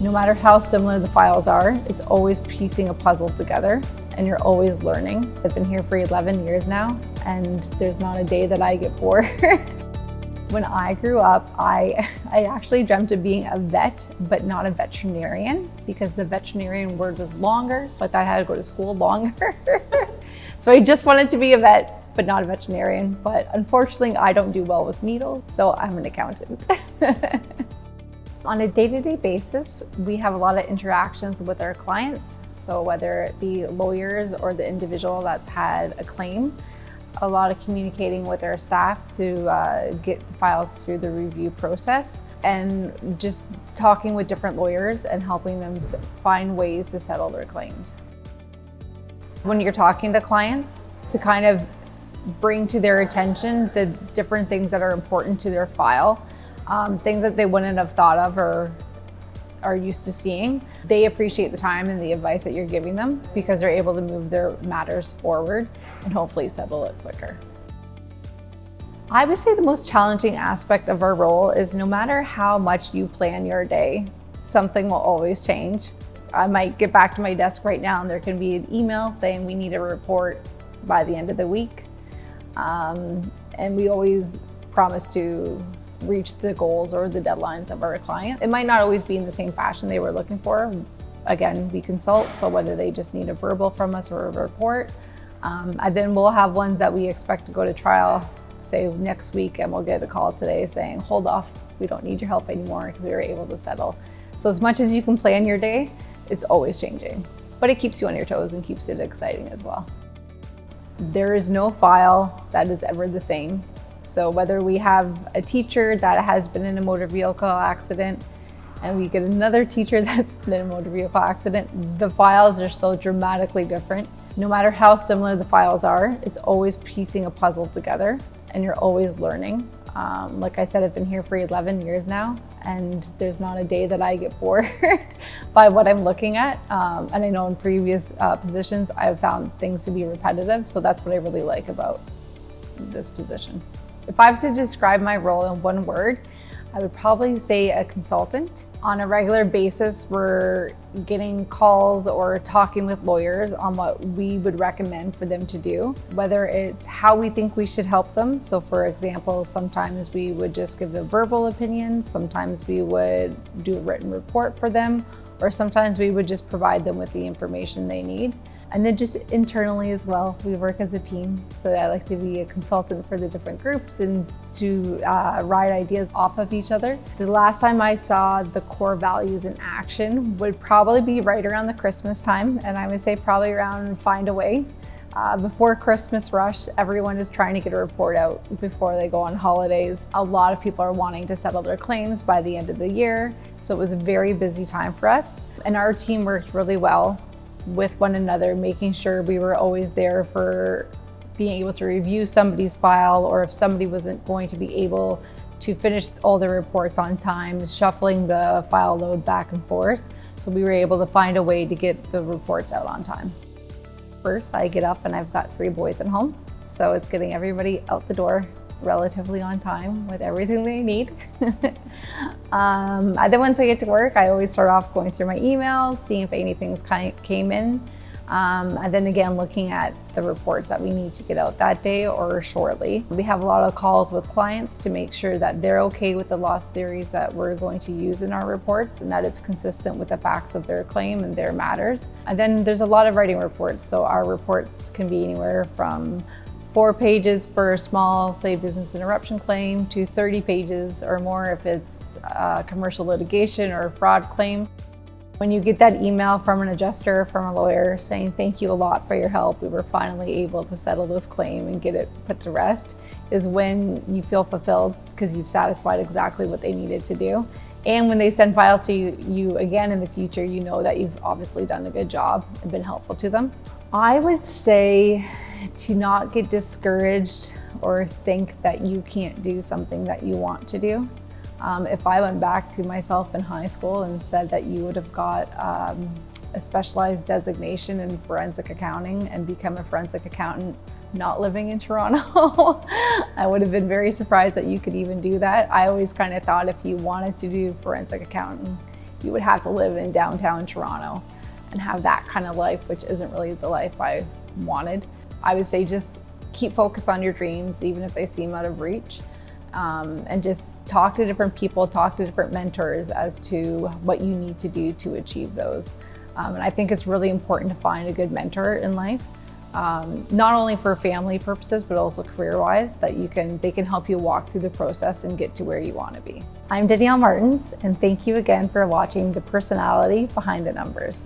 No matter how similar the files are, it's always piecing a puzzle together and you're always learning. I've been here for 11 years now and there's not a day that I get bored. When I grew up, I actually dreamt of being a vet, but not a veterinarian because the veterinarian word was longer, so I thought I had to go to school longer. So I just wanted to be a vet, but not a veterinarian. But unfortunately, I don't do well with needles, so I'm an accountant. On a day-to-day basis, we have a lot of interactions with our clients. So whether it be lawyers or the individual that's had a claim, a lot of communicating with our staff to get the files through the review process and just talking with different lawyers and helping them find ways to settle their claims. When you're talking to clients, to kind of bring to their attention the different things that are important to their file, things that they wouldn't have thought of or are used to seeing. They appreciate the time and the advice that you're giving them because they're able to move their matters forward and hopefully settle it quicker. I would say the most challenging aspect of our role is no matter how much you plan your day, something will always change. I might get back to my desk right now and there can be an email saying we need a report by the end of the week. And we always promise to reach the goals or the deadlines of our client. It might not always be in the same fashion they were looking for. Again, we consult, so whether they just need a verbal from us or a report. And then we'll have ones that we expect to go to trial, say next week, and we'll get a call today saying, hold off, we don't need your help anymore because we were able to settle. So as much as you can plan your day, it's always changing, but it keeps you on your toes and keeps it exciting as well. There is no file that is ever the same. So whether we have a teacher that has been in a motor vehicle accident and we get another teacher that's been in a motor vehicle accident, the files are so dramatically different. No matter how similar the files are, it's always piecing a puzzle together and you're always learning. Like I said, I've been here for 11 years now and there's not a day that I get bored by what I'm looking at. And I know in previous positions, I've found things to be repetitive. So that's what I really like about this position. If I was to describe my role in one word, I would probably say a consultant. On a regular basis, we're getting calls or talking with lawyers on what we would recommend for them to do, whether it's how we think we should help them. So for example, sometimes we would just give the verbal opinions, sometimes we would do a written report for them, or sometimes we would just provide them with the information they need. And then just internally as well, we work as a team. So I like to be a consultant for the different groups and to ride ideas off of each other. The last time I saw the core values in action would probably be right around the Christmas time. And I would say probably around Find a Way. Before Christmas rush, everyone is trying to get a report out before they go on holidays. A lot of people are wanting to settle their claims by the end of the year. So it was a very busy time for us. And our team worked really well with one another, making sure we were always there for being able to review somebody's file, or if somebody wasn't going to be able to finish all the reports on time, shuffling the file load back and forth. So we were able to find a way to get the reports out on time. First, I get up and I've got 3 boys at home. So it's getting everybody out the door relatively on time with everything they need. And then once I get to work, I always start off going through my emails, seeing if anything's came in. And then again, looking at the reports that we need to get out that day or shortly. We have a lot of calls with clients to make sure that they're okay with the loss theories that we're going to use in our reports and that it's consistent with the facts of their claim and their matters. And then there's a lot of writing reports. So our reports can be anywhere from 4 pages for a small, say, business interruption claim to 30 pages or more if it's a commercial litigation or a fraud claim. When you get that email from an adjuster, from a lawyer saying, thank you a lot for your help, we were finally able to settle this claim and get it put to rest, is when you feel fulfilled because you've satisfied exactly what they needed to do. And when they send files to you again in the future, you know that you've obviously done a good job and been helpful to them. I would say to not get discouraged or think that you can't do something that you want to do. If I went back to myself in high school and said that you would have got a specialized designation in forensic accounting and become a forensic accountant not living in Toronto, I would have been very surprised that you could even do that. I always kind of thought if you wanted to do forensic accounting, you would have to live in downtown Toronto and have that kind of life, which isn't really the life I wanted. I would say just keep focused on your dreams, even if they seem out of reach, and just talk to different people, talk to different mentors as to what you need to do to achieve those. And I think it's really important to find a good mentor in life, not only for family purposes, but also career-wise, that they can help you walk through the process and get to where you want to be. I'm Danielle Martens, and thank you again for watching The Personality Behind the Numbers.